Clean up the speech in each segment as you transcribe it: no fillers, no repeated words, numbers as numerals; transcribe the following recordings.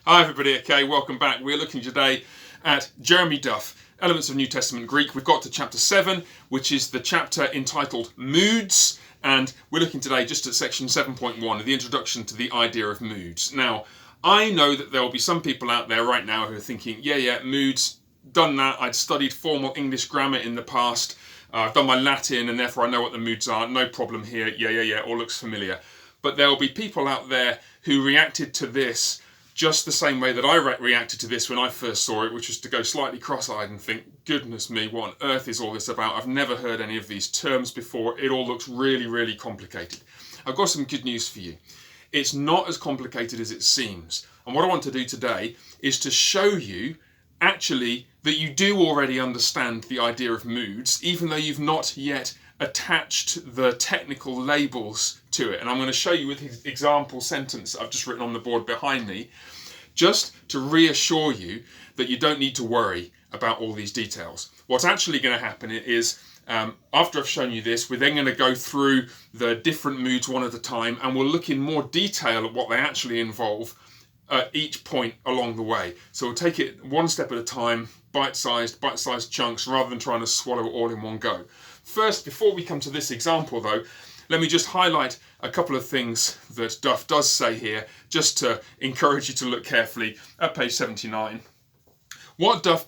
Hi everybody, okay, welcome back. We're looking today at Jeremy Duff, Elements of New Testament Greek. We've got to chapter 7, which is the chapter entitled Moods, and we're looking today just at section 7.1, the introduction to the idea of moods. Now, I know that there will be some people out there right now who are thinking, yeah, moods, done that, I'd studied formal English grammar in the past, I've done my Latin and therefore I know what the moods are, no problem here, yeah, all looks familiar. But there will be people out there who reacted to this just the same way that I reacted to this when I first saw it, which was to go slightly cross-eyed and think, goodness me, what on earth is all this about? I've never heard any of these terms before. It all looks really, really complicated. I've got some good news for you. It's not as complicated as it seems. And what I want to do today is to show you actually that you do already understand the idea of moods, even though you've not yet attached the technical labels to it. And I'm going to show you with his example sentence I've just written on the board behind me, just to reassure you that you don't need to worry about all these details. What's actually going to happen is, after I've shown you this, we're then going to go through the different moods one at a time, and we'll look in more detail at what they actually involve at each point along the way. So we'll take it one step at a time, bite-sized chunks, rather than trying to swallow it all in one go. First, before we come to this example though, let me just highlight a couple of things that Duff does say here, just to encourage you to look carefully at page 79. What Duff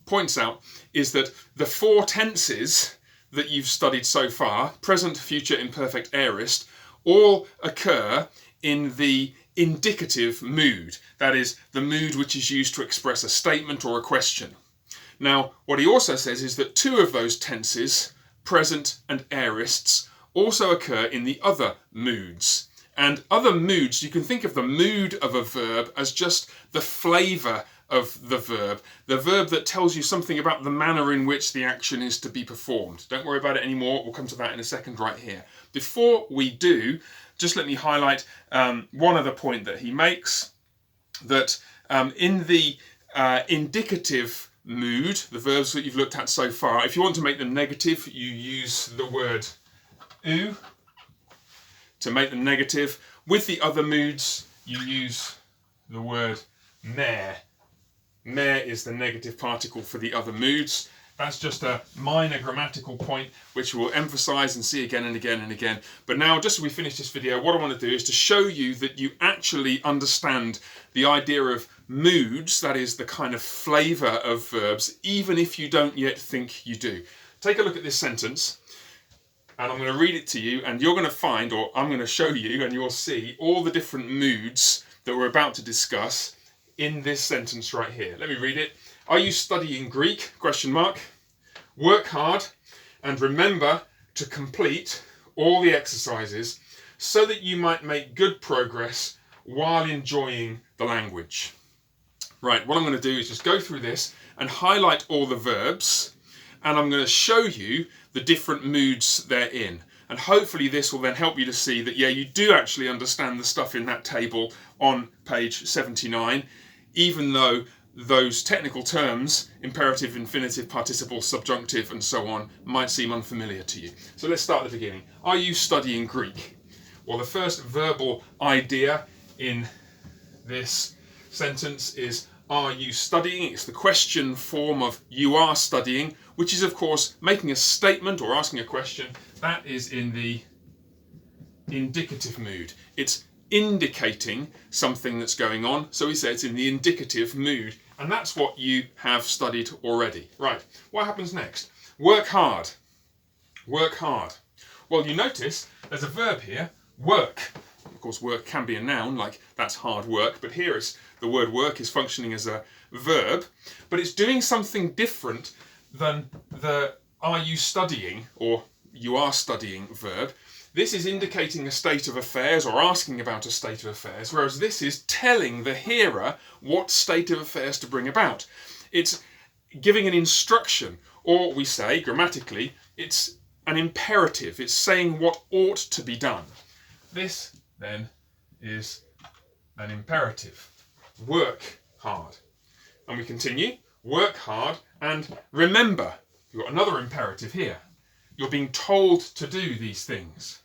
points out is that the four tenses that you've studied so far, present, future, imperfect, aorist, all occur in the indicative mood. That is, the mood which is used to express a statement or a question. Now, what he also says is that two of those tenses, present and aorists, also occur in the other moods. And other moods, you can think of the mood of a verb as just the flavour of the verb that tells you something about the manner in which the action is to be performed. Don't worry about it anymore, we'll come to that in a second right here. Before we do, just let me highlight one other point that he makes, that in the indicative mood, the verbs that you've looked at so far, if you want to make them negative, you use the word ou to make them negative. With the other moods, you use the word mer. Mer is the negative particle for the other moods. That's just a minor grammatical point which we'll emphasise and see again and again and again. But now, just as we finish this video, what I want to do is to show you that you actually understand the idea of moods, that is the kind of flavour of verbs, even if you don't yet think you do. Take a look at this sentence, and I'm going to read it to you, and you're going to find, or I'm going to show you, and you'll see all the different moods that we're about to discuss in this sentence right here. Let me read it. Are you studying Greek? ? Work hard and remember to complete all the exercises so that you might make good progress while enjoying the language. Right, what I'm going to do is just go through this and highlight all the verbs, and I'm going to show you the different moods they're in. And hopefully this will then help you to see that, yeah, you do actually understand the stuff in that table on page 79, even though those technical terms, imperative, infinitive, participle, subjunctive, and so on, might seem unfamiliar to you. So let's start at the beginning. Are you studying Greek? Well, the first verbal idea in this sentence is, are you studying? It's the question form of you are studying, which is, of course, making a statement or asking a question. That is in the indicative mood. It's indicating something that's going on, so he says it's in the indicative mood, and that's what you have studied already. Right, what happens next? Work hard. Work hard. Well, you notice there's a verb here, work. Of course, work can be a noun, like that's hard work, but here it's the word work is functioning as a verb, but it's doing something different than the are you studying or you are studying verb. This is indicating a state of affairs or asking about a state of affairs, whereas this is telling the hearer what state of affairs to bring about. It's giving an instruction, or we say grammatically, it's an imperative. It's saying what ought to be done. This then is an imperative. Work hard. And we continue, work hard and remember. You've got another imperative here. You're being told to do these things.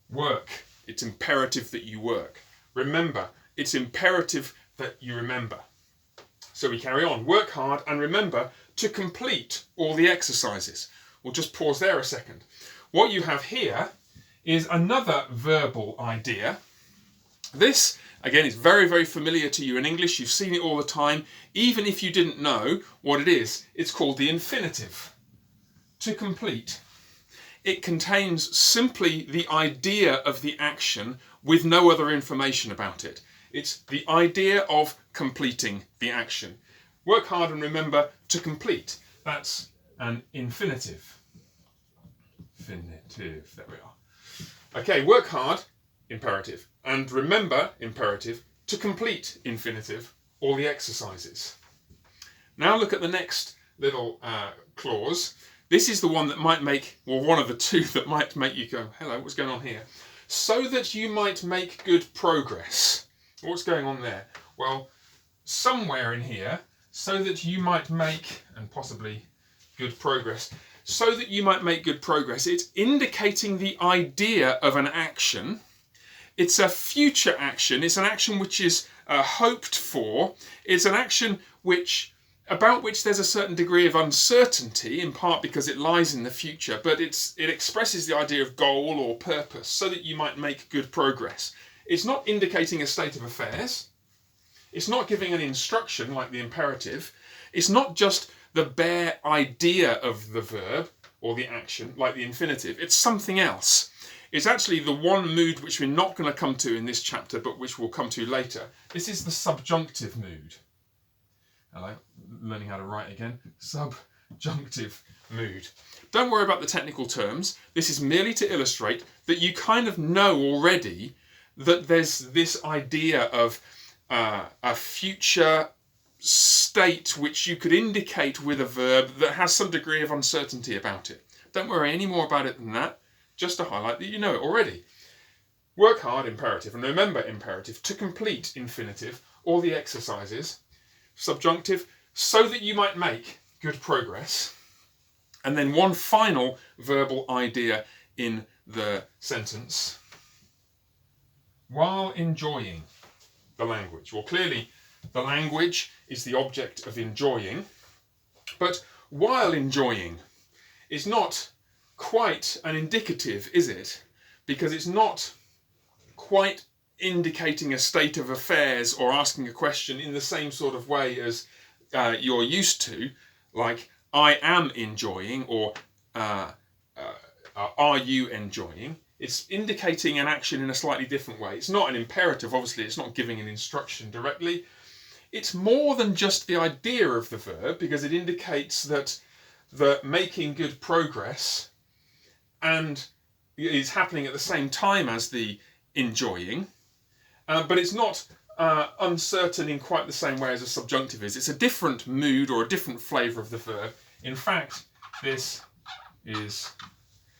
Work. It's imperative that you work. Remember, it's imperative that you remember. So we carry on. Work hard and remember to complete all the exercises. We'll just pause there a second. What you have here is another verbal idea. This, again, is very, very familiar to you in English. You've seen it all the time. Even if you didn't know what it is, it's called the infinitive. To complete. It contains simply the idea of the action with no other information about it. It's the idea of completing the action. Work hard and remember to complete. That's an infinitive. Infinitive, there we are. Okay, work hard, imperative, and remember, imperative, to complete, infinitive, all the exercises. Now look at the next little clause. This is the one that might make, or one of the two that might make you go, hello, what's going on here? So that you might make good progress. What's going on there? Well, somewhere in here, so that you might make, and possibly good progress, so that you might make good progress, it's indicating the idea of an action. It's a future action. It's an action which is hoped for. It's an action about which there's a certain degree of uncertainty, in part because it lies in the future, but it expresses the idea of goal or purpose, so that you might make good progress. It's not indicating a state of affairs. It's not giving an instruction like the imperative. It's not just the bare idea of the verb or the action like the infinitive. It's something else. It's actually the one mood which we're not going to come to in this chapter, but which we'll come to later. This is the subjunctive mood. Hello, learning how to write again. Subjunctive mood. Don't worry about the technical terms. This is merely to illustrate that you kind of know already that there's this idea of a future state which you could indicate with a verb that has some degree of uncertainty about it. Don't worry any more about it than that, just to highlight that you know it already. Work hard, imperative, and remember, imperative, to complete, infinitive, all the exercises. Subjunctive, so that you might make good progress. And then one final verbal idea in the sentence. While enjoying the language. Well, clearly the language is the object of enjoying, but while enjoying is not quite an indicative, is it? Because it's not quite indicating a state of affairs or asking a question in the same sort of way as you're used to, like I am enjoying or are you enjoying? It's indicating an action in a slightly different way. It's not an imperative, obviously, it's not giving an instruction directly. It's more than just the idea of the verb, because it indicates that the making good progress and is happening at the same time as the enjoying, but it's not uncertain in quite the same way as a subjunctive is. It's a different mood or a different flavour of the verb. In fact, this is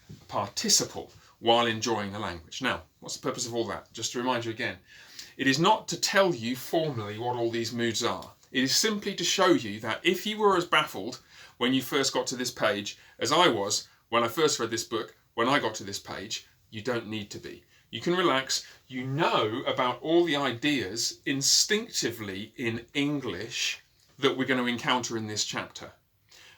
a participle. While enjoying the language. Now, what's the purpose of all that? Just to remind you again, it is not to tell you formally what all these moods are. It is simply to show you that if you were as baffled when you first got to this page as I was when I first read this book, when I got to this page, you don't need to be. You can relax. You know about all the ideas instinctively in English that we're going to encounter in this chapter.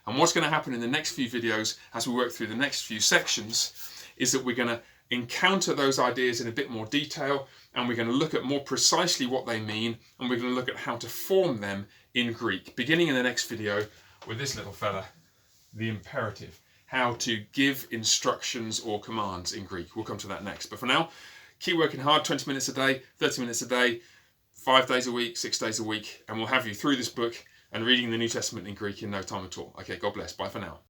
And what's going to happen in the next few videos as we work through the next few sections is that we're going to encounter those ideas in a bit more detail, and we're going to look at more precisely what they mean, and we're going to look at how to form them in Greek, beginning in the next video with this little fella, the imperative, how to give instructions or commands in Greek. We'll come to that next. But for now, keep working hard, 20 minutes a day, 30 minutes a day, 5 days a week, 6 days a week, and we'll have you through this book and reading the New Testament in Greek in no time at all. Okay, God bless. Bye for now.